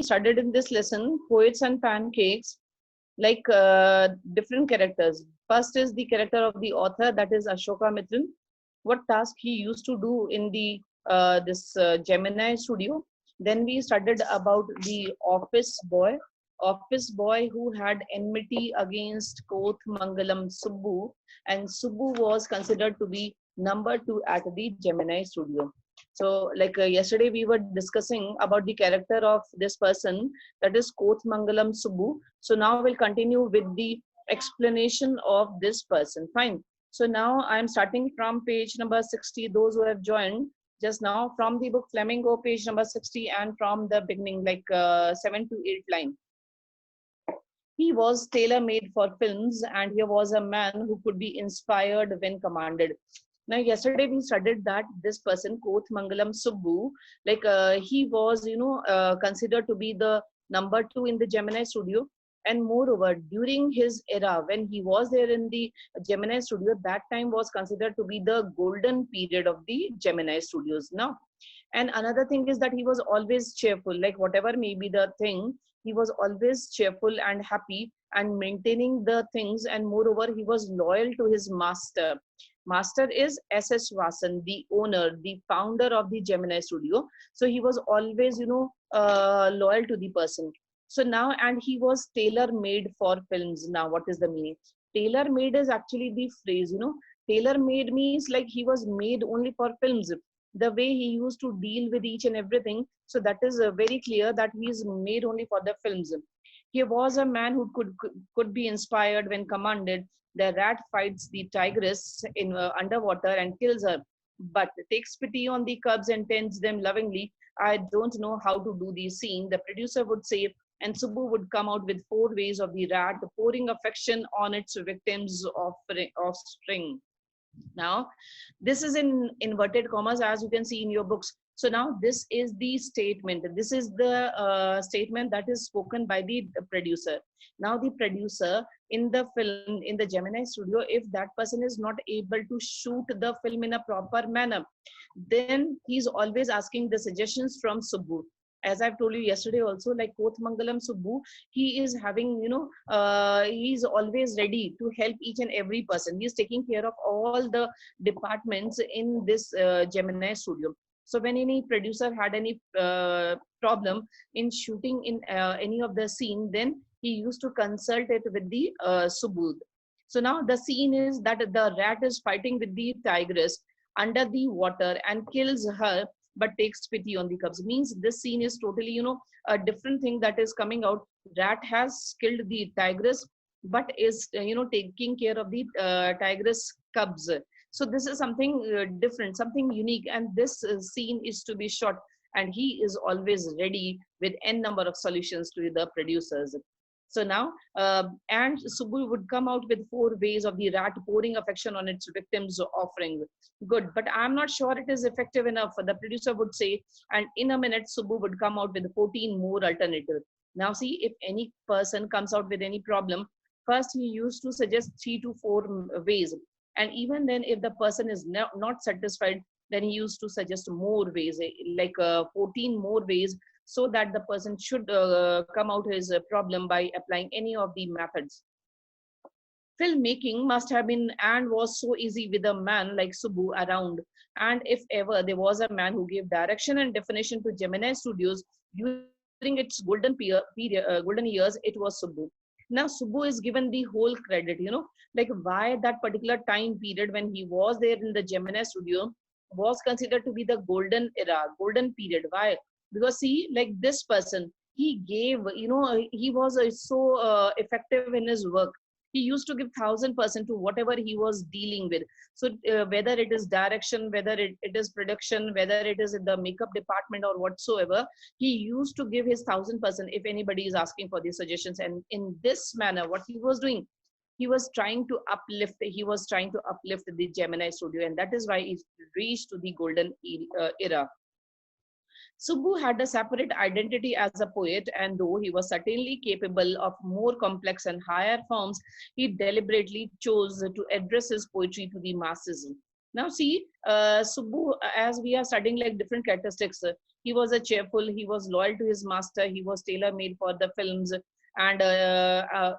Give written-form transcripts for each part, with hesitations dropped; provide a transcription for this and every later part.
studied in this lesson Poets and Pancakes, like different characters. First is the character of the author, that is Ashoka Mittal. What task he used to do in the this Gemini studio. Then we studied about the office boy who had enmity against Koth Mangalam Subbu, and Subbu was considered to be number two at the Gemini studio. So, like yesterday, we were discussing about the character of this person, that is Koth Mangalam Subbu. So now we'll continue with the explanation of this person. Fine. So now I'm starting from page number 60. Those who have joined just now from the book Flamingo, page number 60, and from the beginning, like 7 to 8 line. He was tailor-made for films, and he was a man who could be inspired when commanded. Now, yesterday we studied that this person, Koth Mangalam Subbu, like he was, considered to be the number two in the Gemini studio. And moreover, during his era, when he was there in the Gemini studio, that time was considered to be the golden period of the Gemini studios. Now, and another thing is that he was always cheerful, like whatever may be the thing, he was always cheerful and happy and maintaining the things. And moreover, he was loyal to his master. Master is S.S. Vasan, the owner, the founder of the Gemini studio. So he was always, loyal to the person. So now, and he was tailor made for films. Now, what is the meaning? Tailor made is actually the phrase, tailor made means like he was made only for films. The way he used to deal with each and everything. So that is very clear that he is made only for the films. He was a man who could be inspired when commanded. The rat fights the tigress in underwater and kills her, but takes pity on the cubs and tends them lovingly. I don't know how to do the scene, the producer would say, and Subbu would come out with 4 ways of the rat pouring affection on its victims of offspring. Now, this is in inverted commas, as you can see in your books. So now this is the statement. This is the statement that is spoken by the producer. Now the producer in the film, in the Gemini studio, if that person is not able to shoot the film in a proper manner, then he's always asking the suggestions from Subbu. As I've told you yesterday also, like Koth Mangalam Subbu, he is having, he's always ready to help each and every person. He's taking care of all the departments in this Gemini studio. So when any producer had any problem in shooting in any of the scene, then he used to consult it with the Subbu. So now the scene is that the rat is fighting with the tigress under the water and kills her, but takes pity on the cubs. Means this scene is totally, a different thing that is coming out. Rat has killed the tigress, but is, taking care of the tigress cubs. So this is something different, something unique. And this scene is to be shot. And he is always ready with n number of solutions to the producers. So now, and Subbu would come out with 4 ways of the rat pouring affection on its victims offering. Good, but I'm not sure it is effective enough. The producer would say, and in a minute, Subbu would come out with 14 more alternatives. Now see, if any person comes out with any problem, first he used to suggest 3 to 4 ways. And even then, if the person is not satisfied, then he used to suggest more ways, like 14 more ways, so that the person should come out his problem by applying any of the methods. Filmmaking must have been and was so easy with a man like Subbu around. And if ever there was a man who gave direction and definition to Gemini Studios during its golden years, it was Subbu. Now Subbu is given the whole credit, like why that particular time period when he was there in the Gemini Studio was considered to be the golden era, golden period. Why? Because see, like this person, he gave, he was so effective in his work. He used to give 1000% to whatever he was dealing with. So whether it is direction, whether it is production, whether it is in the makeup department or whatsoever, he used to give his 1000% if anybody is asking for these suggestions. And in this manner, what he was doing, he was trying to uplift the Gemini studio, and that is why he reached to the golden era. Subbu had a separate identity as a poet, and though he was certainly capable of more complex and higher forms, he deliberately chose to address his poetry to the masses. Now see, Subbu, as we are studying like different characteristics, He was a cheerful, he was loyal to his master, he was tailor made for the films, and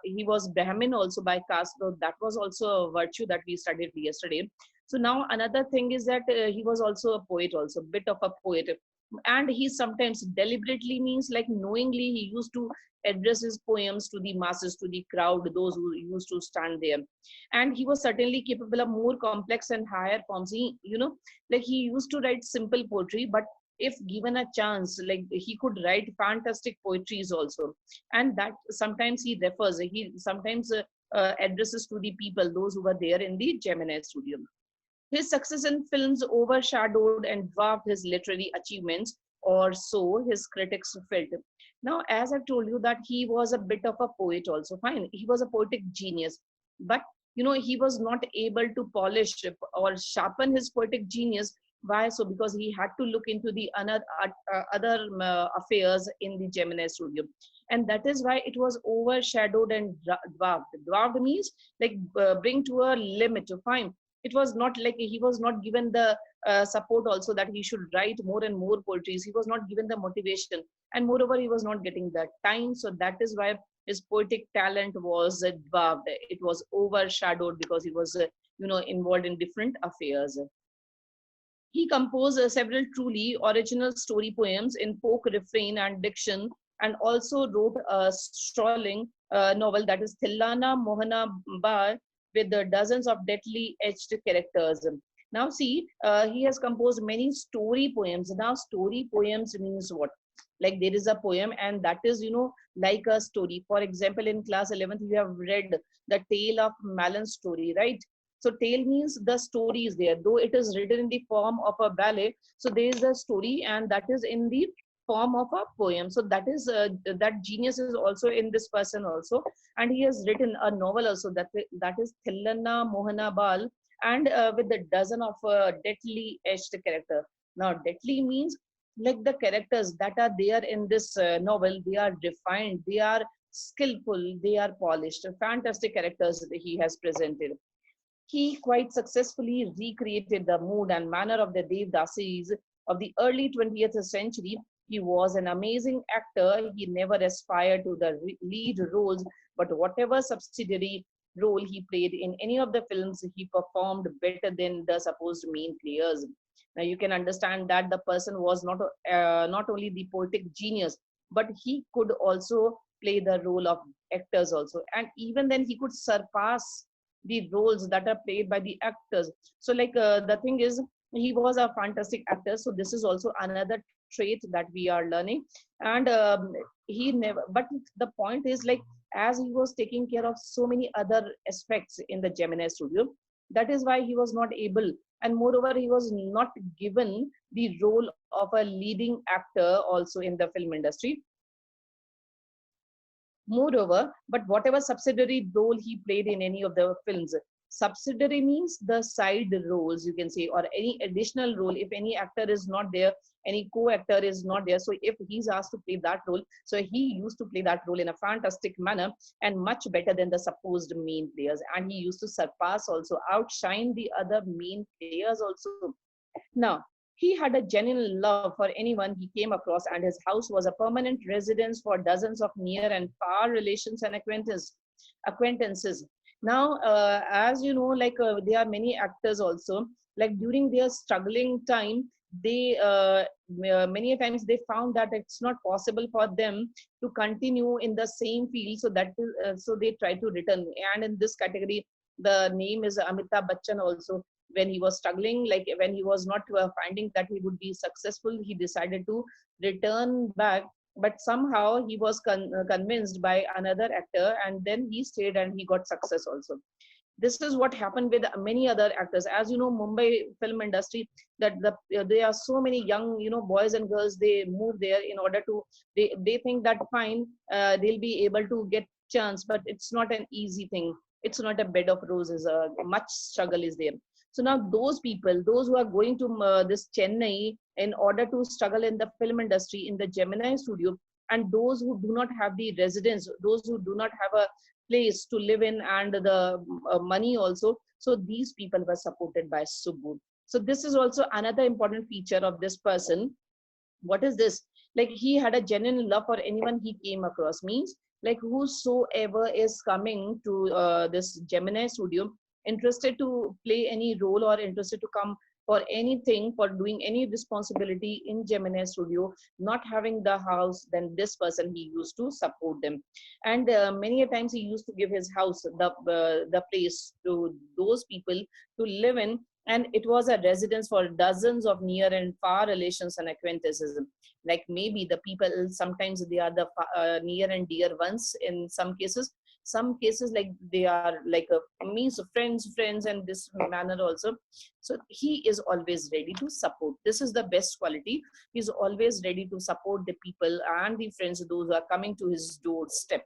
he was Brahmin also by caste. So that was also a virtue that we studied yesterday. So now another thing is that he was also a poet, also bit of a poet, and he sometimes deliberately, means like knowingly, he used to address his poems to the masses, to the crowd, those who used to stand there. And he was certainly capable of more complex and higher forms. He, like he used to write simple poetry, but if given a chance, like he could write fantastic poetries also. And that sometimes he sometimes addresses to the people, those who were there in the Gemini studio. His success in films overshadowed and dwarfed his literary achievements, or so his critics felt. Now, as I've told you, that he was a bit of a poet also. Fine, he was a poetic genius, but he was not able to polish or sharpen his poetic genius. Why? So because he had to look into the other affairs in the Gemini studio, and that is why it was overshadowed and dwarfed. Dwarfed means like bring to a limit. Fine, it was not like he was not given the support also that he should write more and more poetries. He was not given the motivation, and moreover he was not getting that time. So that is why his poetic talent was dwarfed. It was overshadowed because he was involved in different affairs. He composed several truly original story poems in folk refrain and diction, and also wrote a sprawling novel, that is Thillana Mohana Bar, with dozens of deadly etched characters. Now, see, he has composed many story poems. Now, story poems means what? Like there is a poem, and that is, like a story. For example, in class 11th, you have read the Tale of Malin story, right? So tale means the story is there, though it is written in the form of a ballet. So there is a story, and that is in the form of a poem. So that is that genius is also in this person also, and he has written a novel also, that is Thillana Mohana Bal, and with a dozen of deadly etched character. Now, deadly means like the characters that are there in this novel, they are refined, they are skillful, they are polished, fantastic characters that he has presented. He quite successfully recreated the mood and manner of the Devdasis of the early 20th century. He was an amazing actor. He never aspired to the lead roles, but whatever subsidiary role he played in any of the films, he performed better than the supposed main players. Now you can understand that the person was not only the poetic genius, but he could also play the role of actors also, and even then he could surpass the roles that are played by the actors. So like the thing is, he was a fantastic actor. So this is also another trait that we are learning. And he never, but the point is, like, as he was taking care of so many other aspects in the Gemini studio, that is why he was not able, and moreover he was not given the role of a leading actor also in the film industry. Moreover, but whatever subsidiary role he played in any of the films, subsidiary means the side roles, you can say, or any additional role. If any actor is not there, any co-actor is not there, so if he's asked to play that role, so he used to play that role in a fantastic manner and much better than the supposed main players. And he used to surpass, also outshine the other main players also. Now, he had a genuine love for anyone he came across, and his house was a permanent residence for dozens of near and far relations and acquaintances. Now, as you know, like there are many actors also, like during their struggling time, they many times they found that it's not possible for them to continue in the same field. So that is, so they try to return. And in this category, the name is Amitabh Bachchan also. When he was struggling, like when he was not finding that he would be successful, he decided to return back, but somehow he was convinced by another actor, and then he stayed and he got success also. This is what happened with many other actors. As you know, Mumbai film industry, that there are so many young, boys and girls, they move there in order to, they think that fine, they'll be able to get chance, but it's not an easy thing. It's not a bed of roses. Much struggle is there. So now those people, those who are going to this Chennai in order to struggle in the film industry in the Gemini studio, and those who do not have the residence, those who do not have a place to live in and the money also, so these people were supported by Subbu. So this is also another important feature of this person. What is this? Like he had a genuine love for anyone he came across. Means like whosoever is coming to this Gemini studio, interested to play any role or interested to come for anything, for doing any responsibility in Gemini studio, not having the house, then this person he used to support them. And many a times he used to give his house, the place, to those people to live in, and it was a residence for dozens of near and far relations and acquaintances. Like maybe the people, sometimes they are the near and dear ones in some cases like they are like a means of friends and this manner also. So he is always ready to support. This is the best quality. He's always ready to support the people and the friends, those who are coming to his doorstep.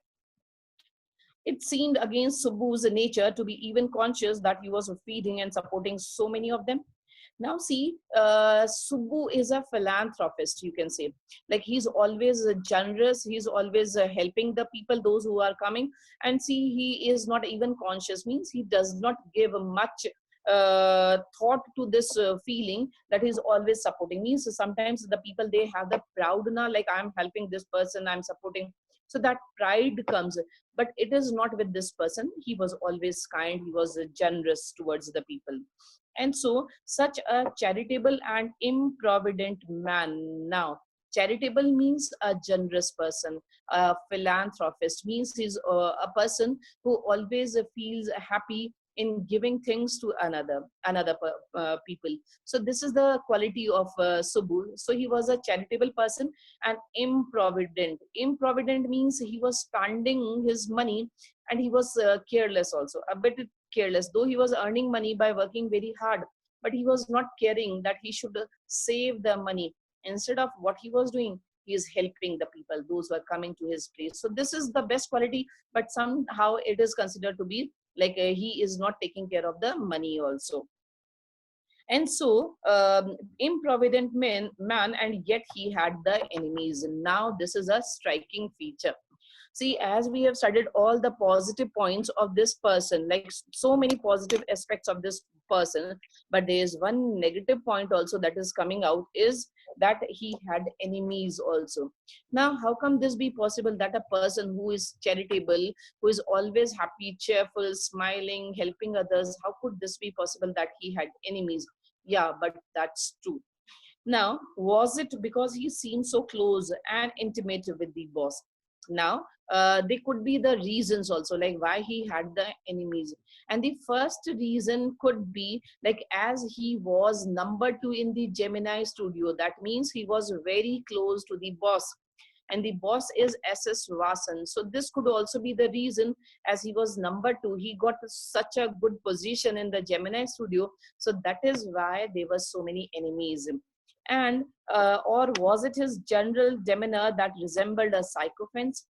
It seemed against Subbu's nature to be even conscious that he was feeding and supporting so many of them. Now see, Subbu is a philanthropist, you can say. Like he's always generous, he's always helping the people, those who are coming. And see, he is not even conscious, means he does not give much thought to this feeling that he's always supporting. Means sometimes the people, they have the proud na, like I'm helping this person, I'm supporting. So that pride comes, but it is not with this person. He was always kind, he was generous towards the people. And so such a charitable and improvident man. Now charitable means a generous person. A philanthropist means he's a person who always feels happy in giving things to people. So this is the quality of Subbu. So he was a charitable person and improvident means he was spending his money, and he was careless also, a bit careless, though he was earning money by working very hard, but he was not caring that he should save the money. Instead of what he was doing, he is helping the people, those who are coming to his place. So this is the best quality, but somehow it is considered to be like he is not taking care of the money also. And so improvident man, and yet he had the enemies. Now this is a striking feature. See, as we have studied all the positive points of this person, like so many positive aspects of this person, but there is one negative point also that is coming out, is that he had enemies also. Now how come this be possible, that a person who is charitable, who is always happy, cheerful, smiling, helping others, how could this be possible that he had enemies? Yeah, but that's true. Now, was it because he seemed so close and intimate with the boss? Now, they could be the reasons also, like why he had the enemies. And the first reason could be like, as he was number 2 in the Gemini studio, that means he was very close to the boss. And the boss is SS Vasan. So this could also be the reason, as he was number 2, he got such a good position in the Gemini studio. So that is why there were so many enemies. And or was it his general demeanor that resembled a sycophant's?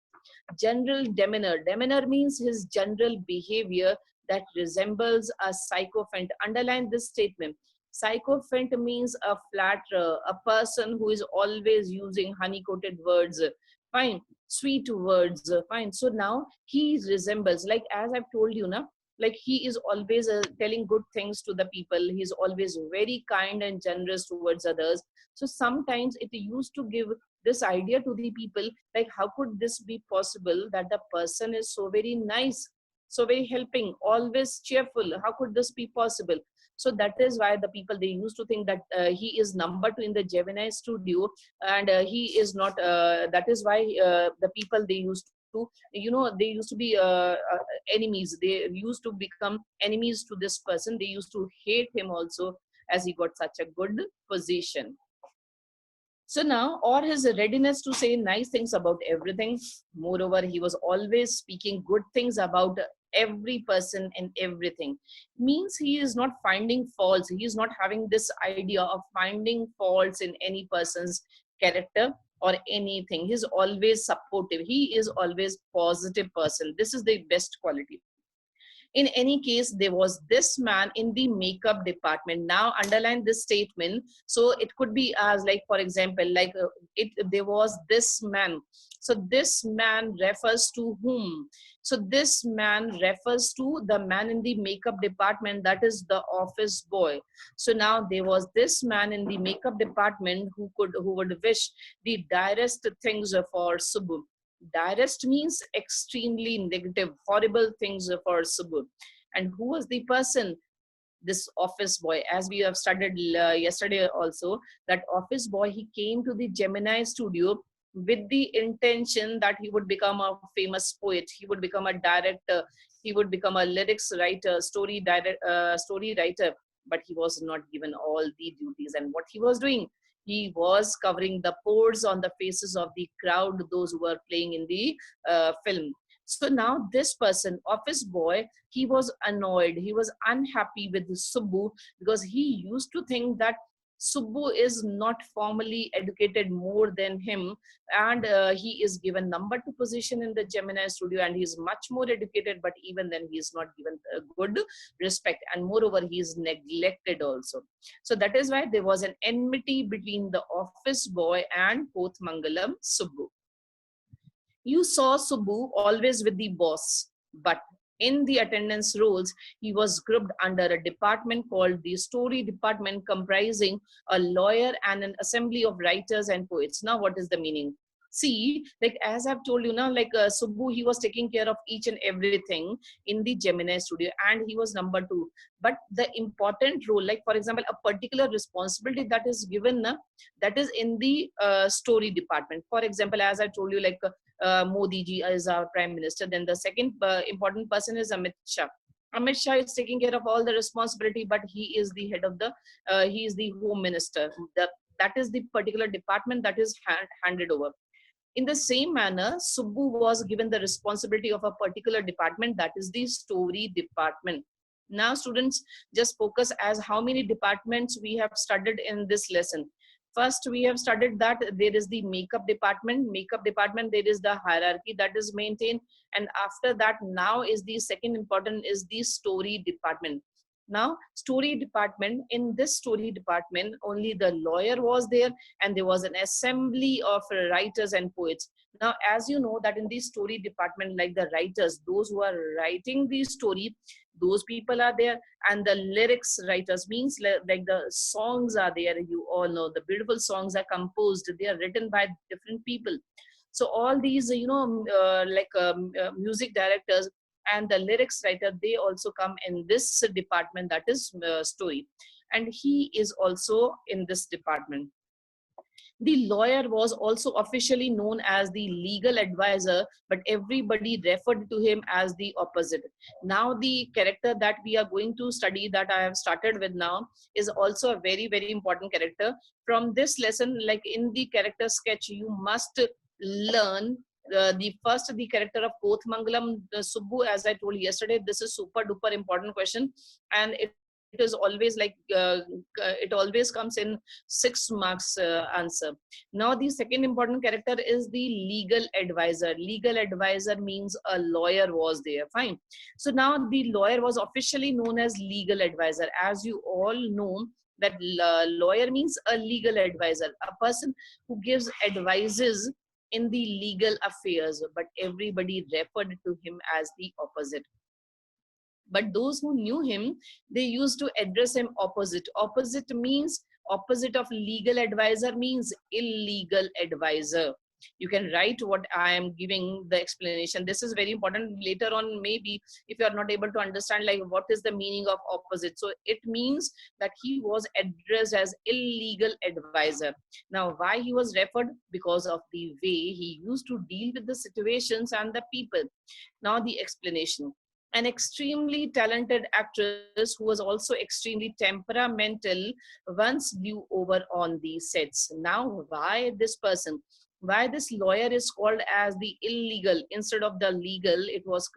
General demeanor means his general behavior that resembles a sycophant. Underline this statement. Sycophant means a flatterer, a person who is always using honey coated words. Fine. Sweet words. Fine. So now he resembles, like as I've told you now, like he is always telling good things to the people. He's always very kind and generous towards others. So sometimes it used to give this idea to the people, like how could this be possible, that the person is so very nice, so very helping, always cheerful, how could this be possible? So that is why the people, they used to think that he is number 2 in the Gemini studio, and he is not, that is why the people, they used to, they used to be enemies. They used to become enemies to this person. They used to hate him also, as he got such a good position. So now, or his readiness to say nice things about everything. Moreover, he was always speaking good things about every person and everything. Means he is not finding faults. He is not having this idea of finding faults in any person's character or anything. He's always supportive. He is always positive person. This is the best quality. In any case, there was this man in the makeup department. Now underline this statement. So it could be as, like, for example, like there was this man. So this man refers to whom? So this man refers to the man in the makeup department, that is the office boy. So now there was this man in the makeup department who would wish the direst things for Subbu. Direst means extremely negative, horrible things for Subbu. And who was the person? This office boy. As we have studied yesterday also, that office boy, he came to the Gemini studio with the intention that he would become a famous poet, he would become a director, he would become a lyrics writer, story writer. But he was not given all the duties. And what he was doing, he was covering the pores on the faces of the crowd, those who were playing in the film. So now this person, office boy, he was annoyed, he was unhappy with Subbu, because he used to think that Subbu is not formally educated more than him, and he is given number 2 position in the Gemini studio, and he is much more educated, but even then he is not given good respect, and moreover he is neglected also. So that is why there was an enmity between the office boy and Kothmangalam Subbu. You saw Subbu always with the boss, but in the attendance rolls, he was grouped under a department called the story department, comprising a lawyer and an assembly of writers and poets. Now, what is the meaning? See, like as I've told you now, like Subbu, he was taking care of each and everything in the Gemini studio, and he was number 2. But the important role, like for example, a particular responsibility that is given, that is in the story department. For example, as I told you, like Modi ji is our prime minister. Then the second important person is Amit Shah. Amit Shah is taking care of all the responsibility, but he is the head of the, he is the home minister. That is the particular department that is handed over. In the same manner, Subbu was given the responsibility of a particular department, that is the story department. Now students, just focus as how many departments we have studied in this lesson. First, we have studied that there is the makeup department. Makeup department, there is the hierarchy that is maintained. And after that, now is the second important is the story department. Now, story department, in this story department, only the lawyer was there, and there was an assembly of writers and poets. Now, as you know that in the story department, like the writers, those who are writing the story, those people are there, and the lyrics writers means like the songs are there. You all know the beautiful songs are composed, they are written by different people. So all these, music directors and the lyrics writer, they also come in this department, that is story, and he is also in this department. The lawyer was also officially known as the legal advisor, but everybody referred to him as the opposite. Now, the character that we are going to study, that I have started with now, is also a very, very important character. From this lesson, like in the character sketch, you must learn the character of Kothmangalam Subbu. As I told yesterday, this is super duper important question, and it is always like it always comes in 6 marks answer. Now the second important character is the legal advisor. Legal advisor means a lawyer was there. Fine. So now the lawyer was officially known as legal advisor. As you all know that lawyer means a legal advisor, a person who gives advices in the legal affairs, but everybody referred to him as the opposite. But those who knew him, they used to address him opposite. Opposite means, opposite of legal advisor means illegal advisor. You can write what I am giving the explanation. This is very important. Later on, maybe if you are not able to understand like what is the meaning of opposite. So it means that he was addressed as illegal advisor. Now, why he was referred? Because of the way he used to deal with the situations and the people. Now the explanation. An extremely talented actress who was also extremely temperamental once blew over on the sets. Now, why this person? Why this lawyer is called as the illegal instead of the legal?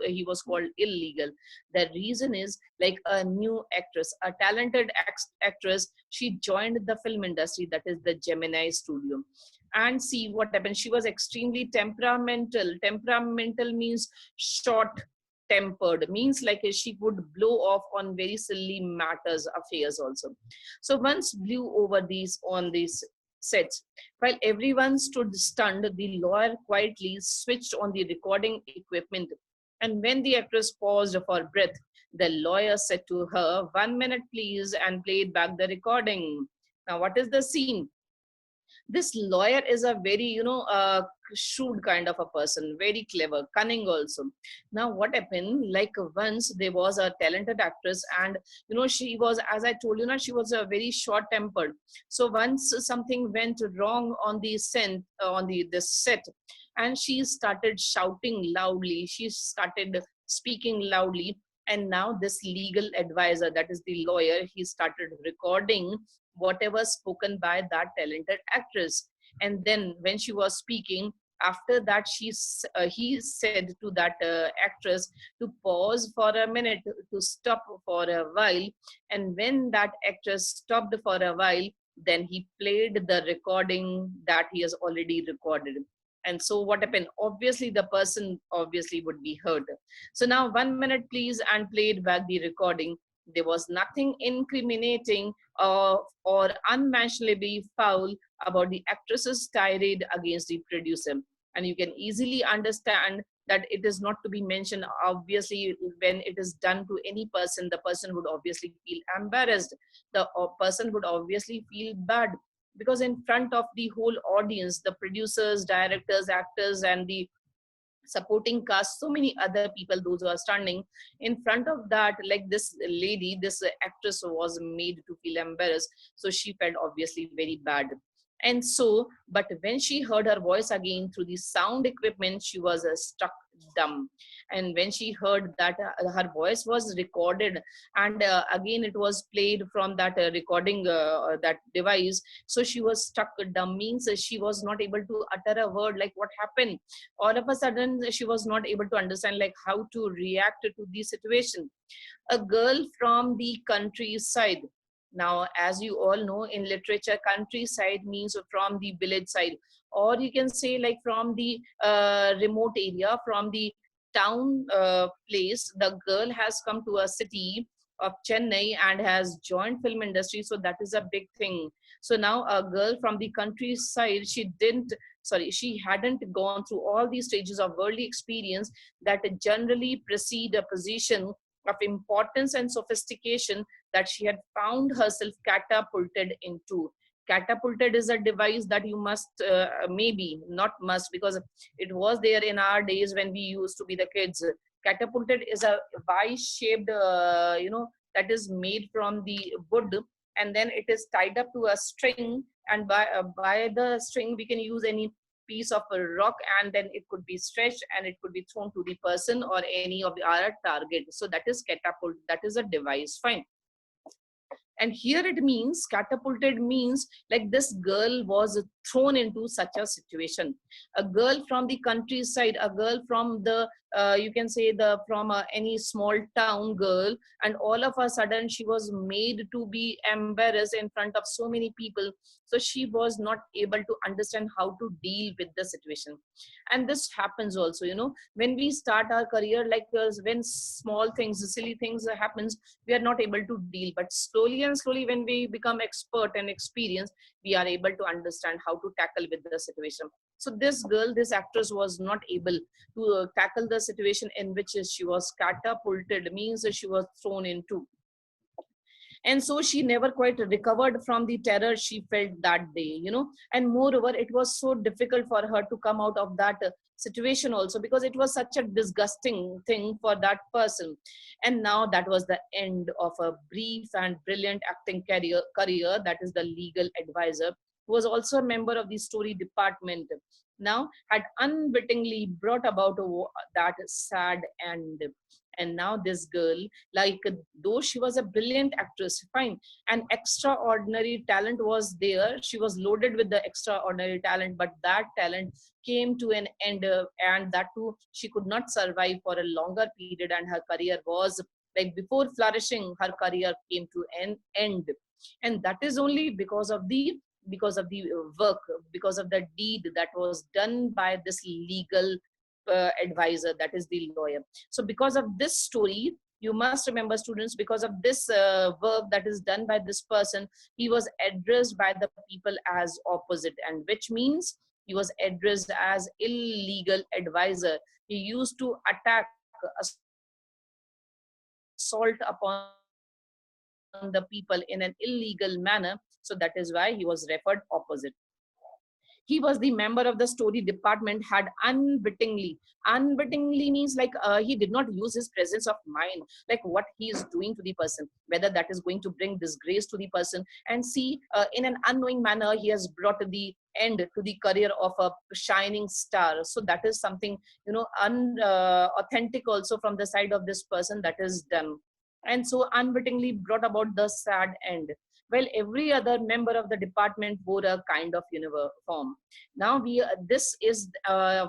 He was called illegal. The reason is like a new actress, a talented actress. She joined the film industry, that is the Gemini studio. And see what happened. She was extremely temperamental. Temperamental means short tempered, means like she would blow off on very silly matters, affairs also. So once blew over these on these sets. While everyone stood stunned, the lawyer quietly switched on the recording equipment. And when the actress paused for breath, the lawyer said to her, "1 minute, please," and played back the recording. Now, what is the scene? This lawyer is a very shrewd kind of a person, very clever, cunning also. Now what happened, like once there was a talented actress, and she was, as I told you now, she was a very short tempered. So once something went wrong on the set, this set, and she started shouting loudly, she started speaking loudly. And now this legal advisor, that is the lawyer, he started recording whatever spoken by that talented actress. And then when she was speaking, after that he said to that actress to pause for a minute, to stop for a while. And when that actress stopped for a while, then he played the recording that he has already recorded. And so what happened, obviously the person obviously would be hurt. So now 1 minute, please, and played back the recording. There was nothing incriminating or unmentionably foul about the actress's tirade against the producer. And you can easily understand that it is not to be mentioned. Obviously, when it is done to any person, the person would obviously feel embarrassed. The person would obviously feel bad, because in front of the whole audience, the producers, directors, actors, and the supporting cast, so many other people, those who are standing in front of that, like this lady, this actress was made to feel embarrassed. So she felt obviously very bad. And so, but when she heard her voice again through the sound equipment, she was struck dumb. And when she heard that her voice was recorded, and again it was played from that recording that device, so she was struck dumb, means she was not able to utter a word, like what happened. All of a sudden she was not able to understand like how to react to the situation. A girl from the countryside. Now, as you all know, in literature, countryside means from the village side, or you can say like from the remote area, from the town place. The girl has come to a city of Chennai and has joined film industry. So that is a big thing. So now a girl from the countryside, she hadn't gone through all these stages of worldly experience that generally precede a position of importance and sophistication that she had found herself catapulted into. Catapulted is a device that you must, maybe not must, because it was there in our days when we used to be the kids. Catapulted is a Y-shaped, that is made from the wood, and then it is tied up to a string, and by the string we can use any piece of a rock, and then it could be stretched and it could be thrown to the person or any of the other target. So that is catapult, that is a device, fine. And here it means, catapulted means like this girl was thrown into such a situation. A girl from the countryside, a girl from the, you can say from any small town girl, and all of a sudden she was made to be embarrassed in front of so many people. So she was not able to understand how to deal with the situation. And this happens also, when we start our career, like when small things, silly things happens, we are not able to deal. But slowly and slowly, when we become expert and experienced, we are able to understand how to tackle with the situation. So this girl, this actress, was not able to tackle the situation in which she was catapulted, means she was thrown into. And so she never quite recovered from the terror she felt that day. And moreover, it was so difficult for her to come out of that situation also, because it was such a disgusting thing for that person. And now that was the end of a brief and brilliant acting career, that is the legal advisor, who was also a member of the story department, now had unwittingly brought about that sad end. And now this girl, like, though she was a brilliant actress, fine, and extraordinary talent was there, she was loaded with the extraordinary talent, but that talent came to an end, and that too she could not survive for a longer period, and her career was like, before flourishing, her career came to an end. And that is only because of the work, because of the deed that was done by this legal advisor, that is the lawyer. So because of this story, you must remember, students, because of this work that is done by this person, he was addressed by the people as opposite, and which means he was addressed as illegal advisor. He used to attack, assault upon the people in an illegal manner. So that is why he was referred opposite. He was the member of the story department, had unwittingly means like he did not use his presence of mind, like what he is doing to the person, whether that is going to bring disgrace to the person, and see, in an unknowing manner he has brought the end to the career of a shining star. So that is something, authentic also from the side of this person that is done, and so unwittingly brought about the sad end, while every other member of the department wore a kind of uniform. Now this is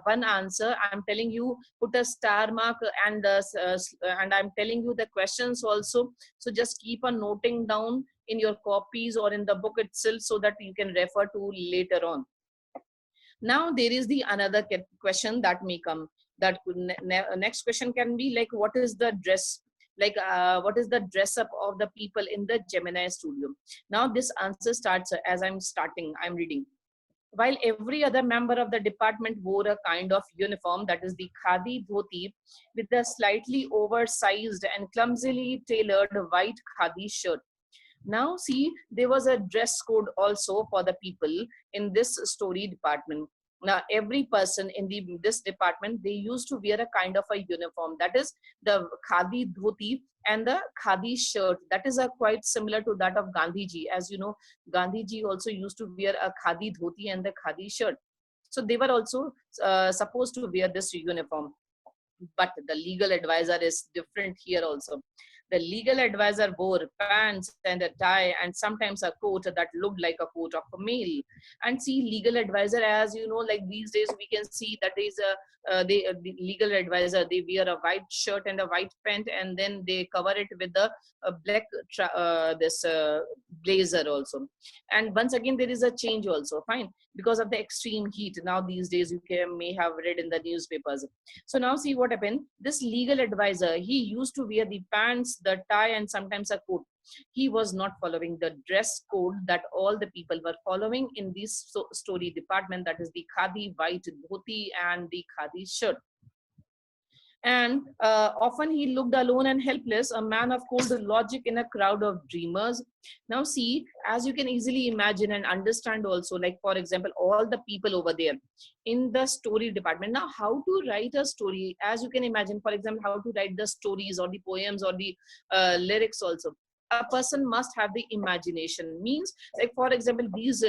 one answer. I'm telling you, put a star mark, and I'm telling you the questions also. So just keep on noting down in your copies or in the book itself, so that you can refer to later on. Now there is the another question that may come. That next question can be like, what is the dress? Like, what is the dress up of the people in the Gemini studio? Now this answer starts as I'm reading. While every other member of the department wore a kind of uniform, that is the khadi dhoti, with a slightly oversized and clumsily tailored white khadi shirt. Now see, there was a dress code also for the people in this story department. Now every person in this department, they used to wear a kind of a uniform, that is the khadi dhoti and the khadi shirt. That is a quite similar to that of Gandhi ji. As you know, Gandhi ji also used to wear a khadi dhoti and the khadi shirt. So they were also supposed to wear this uniform. But the legal advisor is different here also. The legal advisor wore pants and a tie and sometimes a coat that looked like a coat of a male. And see, legal advisor, as you know, like these days we can see that there is the legal advisor, they wear a white shirt and a white pant, and then they cover it with the black blazer also. And once again, there is a change also, fine, because of the extreme heat. Now these days you may have read in the newspapers. So now see what happened. This legal advisor, he used to wear the pants, the tie, and sometimes a coat. He was not following the dress code that all the people were following in this story department, that is the khadi white dhoti and the khadi shirt. And often he looked alone and helpless, a man of cold logic in a crowd of dreamers. Now see, as you can easily imagine and understand also, like for example, all the people over there in the story department. Now how to write a story, as you can imagine, for example, how to write the stories or the poems or the lyrics also. A person must have the imagination. Means, like for example, these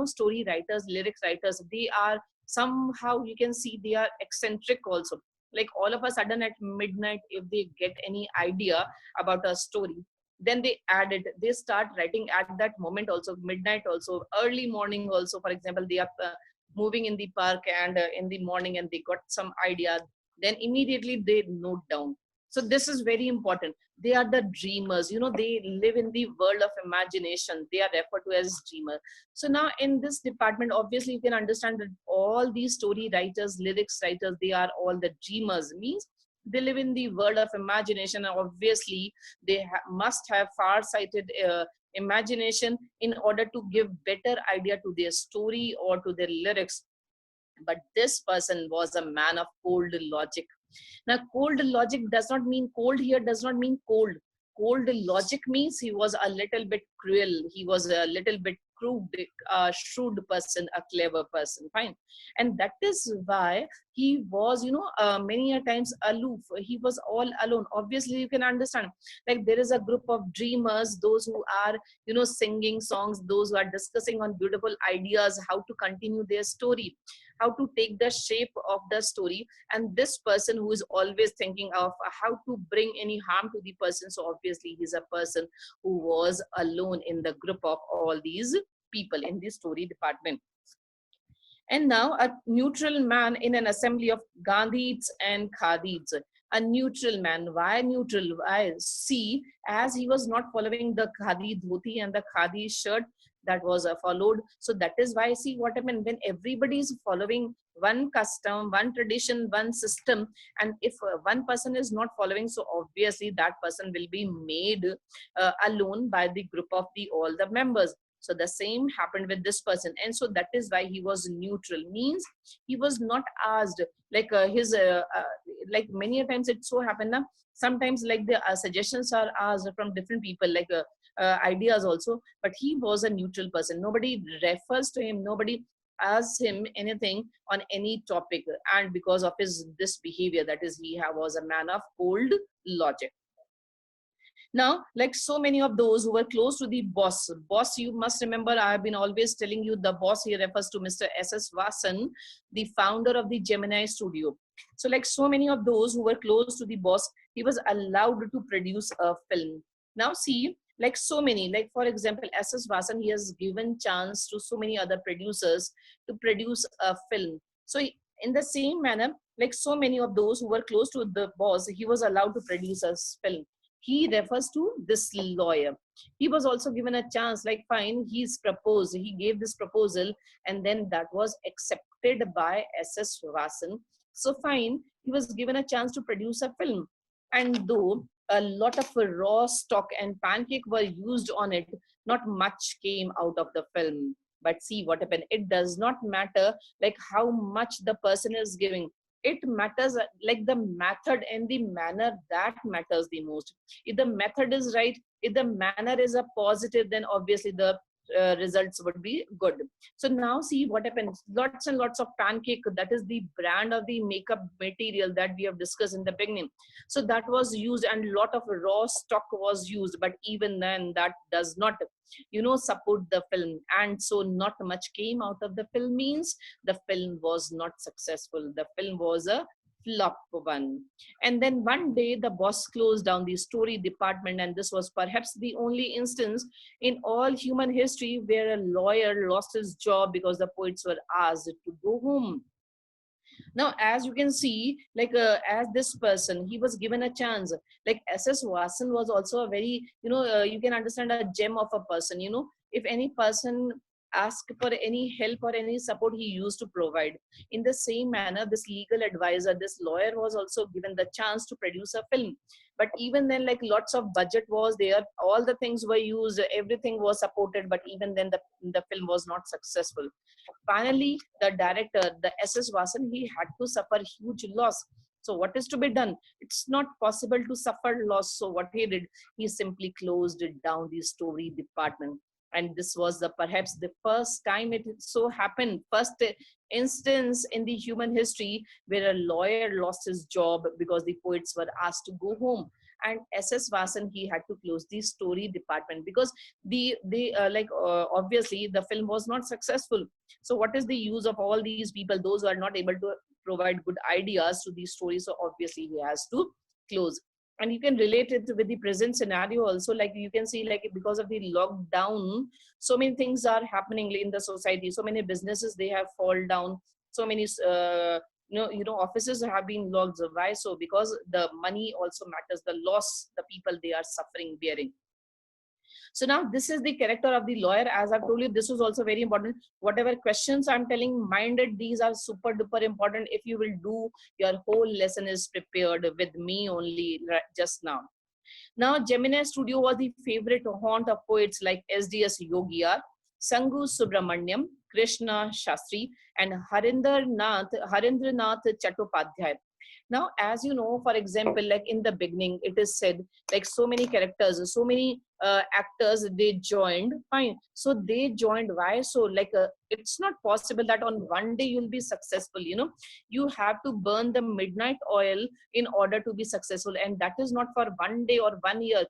story writers, lyrics writers, they are somehow, you can see, they are eccentric also. Like all of a sudden at midnight, if they get any idea about a story, then they add it, they start writing at that moment also, midnight also, early morning also. For example, they are moving in the park and in the morning, and they got some idea, then immediately they note down. So this is very important. They are the dreamers, they live in the world of imagination. They are referred to as dreamers. So now in this department, obviously you can understand that all these story writers, lyrics writers, they are all the dreamers. Means they live in the world of imagination, and obviously they must have far-sighted imagination in order to give better idea to their story or to their lyrics. But this person was a man of cold logic. Now, cold logic does not mean cold here, does not mean cold. Cold logic means he was a little bit cruel. He was a little bit crude, a shrewd person, a clever person. Fine. And that is why he was, many a times aloof. He was all alone. Obviously, you can understand. Like there is a group of dreamers, those who are, singing songs, those who are discussing on beautiful ideas, how to continue their story, how to take the shape of the story. And this person who is always thinking of how to bring any harm to the person, so obviously he's a person who was alone in the group of all these people in the story department. And now a neutral man in an assembly of Gandhites and Khadids. A neutral man. Why neutral? Why? See, as he was not following the khadi dhoti and the khadi shirt, that was followed. So that is why, see what happened when everybody is following one custom, one tradition, one system, and if one person is not following, so obviously that person will be made alone by the group of the all the members. So the same happened with this person, and so that is why he was neutral, means he was not asked like like many a times it so happened na, sometimes like the suggestions are asked from different people, like ideas also, but he was a neutral person. Nobody refers to him, nobody asks him anything on any topic, and because of his this behavior, that is was a man of cold logic. Now, like so many of those who were close to the boss, you must remember, I have been always telling you the boss here refers to Mr. S.S. Vasan, the founder of the Gemini studio. So like so many of those who were close to the boss, he was allowed to produce a film. Now see, like so many, like for example, S.S. Vasan, he has given chance to so many other producers to produce a film. So in the same manner, like so many of those who were close to the boss, he was allowed to produce a film. He refers to this lawyer. He was also given a chance, like fine, he's proposed, he gave this proposal, and then that was accepted by S.S. Vasan. So fine, he was given a chance to produce a film. And though a lot of raw stock and pancake were used on it, not much came out of the film. But see what happened. It does not matter like how much the person is giving. It matters like the method and the manner, that matters the most. If the method is right, if the manner is a positive, then obviously the results would be good. So now see what happens. Lots and lots of pancake, that is the brand of the makeup material that we have discussed in the beginning. So that was used, and a lot of raw stock was used, but even then that does not support the film, and so not much came out of the film, means the film was not successful, the film was a flop one. And then one day the boss closed down the story department, and this was perhaps the only instance in all human history where a lawyer lost his job because the poets were asked to go home. Now as you can see, like as this person, he was given a chance. Like S.S. Vasan was also a very you can understand a gem of a person. If any person asked for any help or any support, he used to provide. In the same manner, this legal advisor, this lawyer, was also given the chance to produce a film. But even then, like lots of budget was there, all the things were used, everything was supported, but even then the film was not successful. Finally, the director, the S.S. Vasan, he had to suffer huge loss. So what is to be done? It's not possible to suffer loss. So what he did, he simply closed it down, the story department. And this was the perhaps the first time it so happened, first instance in the human history where a lawyer lost his job because the poets were asked to go home. And S.S. Vasan, he had to close the story department because obviously the film was not successful. So what is the use of all these people, those who are not able to provide good ideas to these stories? So obviously he has to close. And you can relate it with the present scenario also. Like you can see, like because of the lockdown, so many things are happening in the society. So many businesses, they have fallen down. So many offices have been locked. Why? So because the money also matters, the loss the people they are suffering, bearing. So now this is the character of the lawyer. As I've told you, this was also very important. Whatever questions I'm telling, minded, these are super duper important. If you will do, your whole lesson is prepared with me only just now. Now, Gemini Studio was the favorite haunt of poets like S.D.S. Yogiyar, Sangu Subramanyam, Krishna Shastri, and Harindranath Chattopadhyay. Now, as you know, for example, like in the beginning, it is said like so many characters, so many actors, they joined. Fine. So they joined. Why? So like it's not possible that on one day you'll be successful. You have to burn the midnight oil in order to be successful. And that is not for one day or 1 year.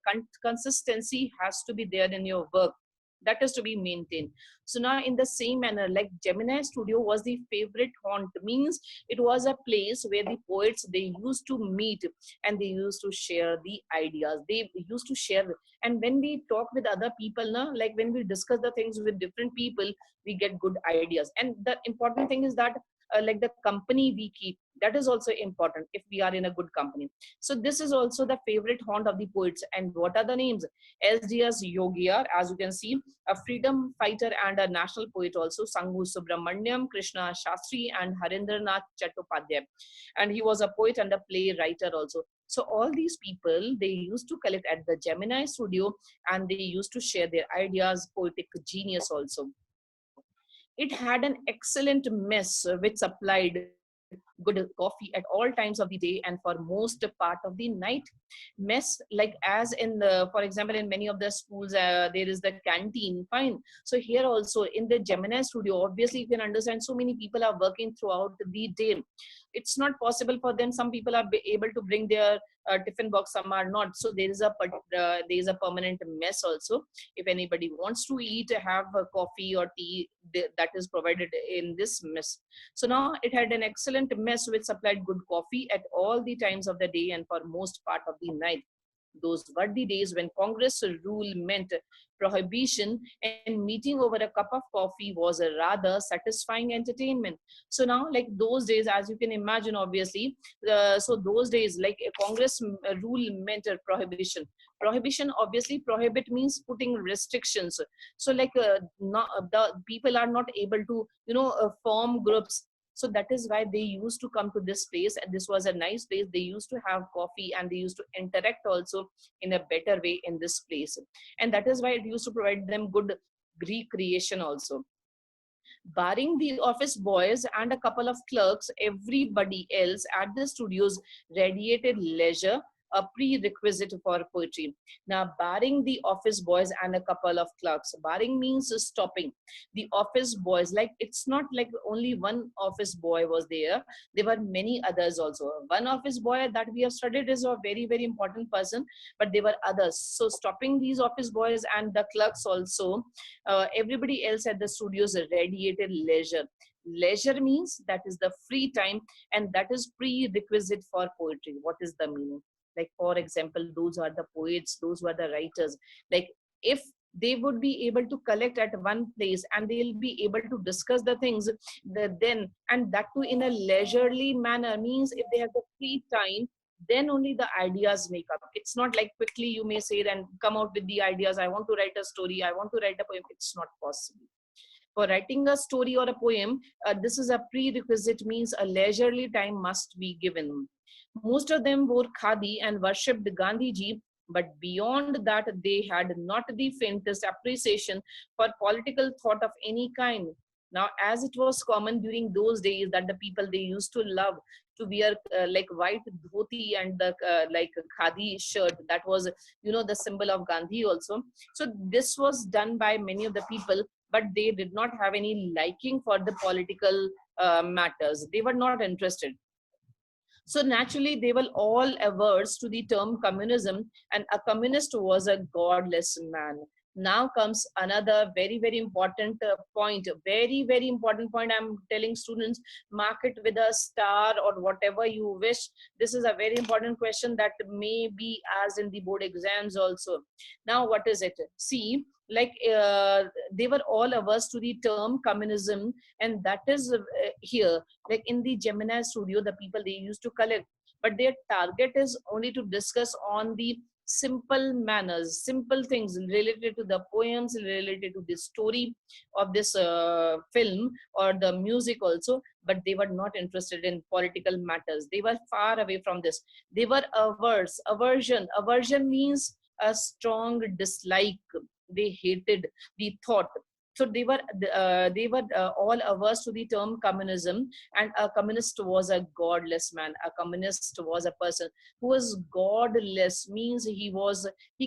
Consistency has to be there in your work. That is to be maintained. So now in the same manner, like Gemini Studio was the favorite haunt, means it was a place where the poets, they used to meet and they used to share the ideas. They used to share. And when we talk with other people, like when we discuss the things with different people, we get good ideas. And the important thing is that like the company we keep, that is also important if we are in a good company. So this is also the favorite haunt of the poets. And what are the names? SDS Yogiyar, as you can see, a freedom fighter and a national poet also, Sangu Subramaniam, Krishna Shastri, and Harendranath Chattopadhyay. And he was a poet and a playwright also. So all these people, they used to collect at the Gemini studio, and they used to share their ideas, poetic genius also. It had an excellent mess which supplied good coffee at all times of the day and for most part of the night. Mess, like as in the, for example, in many of the schools, there is the canteen, fine. So here also in the Gemini studio, obviously you can understand so many people are working throughout the day. It's not possible for them. Some people are able to bring their tiffin box, some are not. So there is a permanent mess also. If anybody wants to eat, have a coffee or tea, that is provided in this mess. So now it had an excellent mess which supplied good coffee at all the times of the day and for most part of the night. Those were the days when Congress rule meant prohibition, and meeting over a cup of coffee was a rather satisfying entertainment. So now, like those days, as you can imagine, obviously, so those days, like a Congress rule meant a prohibition. Prohibition, obviously, prohibit means putting restrictions. So, like, not, the people are not able to, form groups. So that is why they used to come to this place, and this was a nice place. They used to have coffee and they used to interact also in a better way in this place. And that is why it used to provide them good recreation also. Barring the office boys and a couple of clerks, everybody else at the studios radiated leisure, a prerequisite for poetry. Now, barring the office boys and a couple of clerks, barring means stopping. The office boys, like it's not like only one office boy was there were many others also. One office boy that we have studied is a very, very important person, but there were others. So, stopping these office boys and the clerks also, everybody else at the studios radiated leisure. Leisure means that is the free time, and that is prerequisite for poetry. What is the meaning? Like, for example, those are the poets, those were the writers. Like, if they would be able to collect at one place and they'll be able to discuss the things, then, and that too in a leisurely manner, means if they have the free time, then only the ideas make up. It's not like quickly you may say and come out with the ideas. I want to write a story, I want to write a poem. It's not possible. For writing a story or a poem, this is a prerequisite, means a leisurely time must be given. Most of them wore khadi and worshipped Gandhiji, but beyond that, they had not the faintest appreciation for political thought of any kind. Now, as it was common during those days that the people, they used to love to wear like white dhoti and the like khadi shirt, that was, the symbol of Gandhi also. So this was done by many of the people, but they did not have any liking for the political matters. They were not interested. So naturally, they were all averse to the term communism, and a communist was a godless man. Now comes another very, very important point. Very, very important point. I'm telling students, mark it with a star or whatever you wish. This is a very important question that may be asked in the board exams also. Now, what is it? See, like they were all averse to the term communism, and that is here, like in the Gemini studio, the people, they used to collect, but their target is only to discuss on the simple manners, simple things related to the poems, related to the story of this film or the music also. But they were not interested in political matters. They were far away from this. They were aversion means a strong dislike. They hated the thought. So they were all averse to the term communism. And a communist was a godless man. A communist was a person who was godless, means he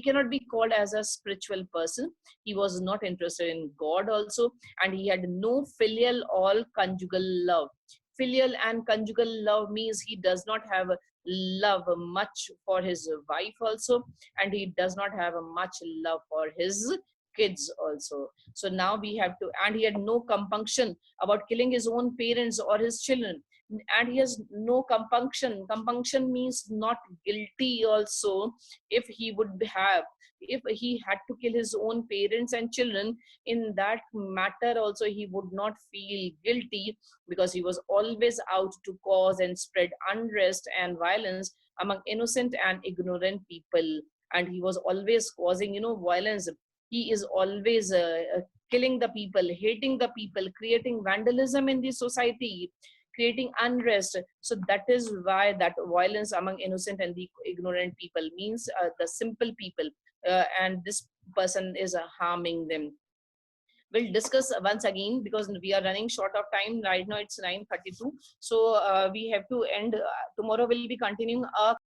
cannot be called as a spiritual person. He was not interested in God also, and he had no filial or conjugal love. Filial and conjugal love means he does not have love much for his wife also, and he does not have much love for his kids also. So now we have to, and he had no compunction about killing his own parents or his children. and he has no compunction. Compunction means not guilty also. If he would have, if he had to kill his own parents and children, in that matter also he would not feel guilty, because he was always out to cause and spread unrest and violence among innocent and ignorant people. And he was always causing, violence. He is always killing the people, hating the people, creating vandalism in the society, creating unrest. So that is why that violence among innocent and the ignorant people means the simple people, and this person is harming them. We'll discuss once again, because we are running short of time right now. It's 9:32, so we have to end. Tomorrow we'll be continuing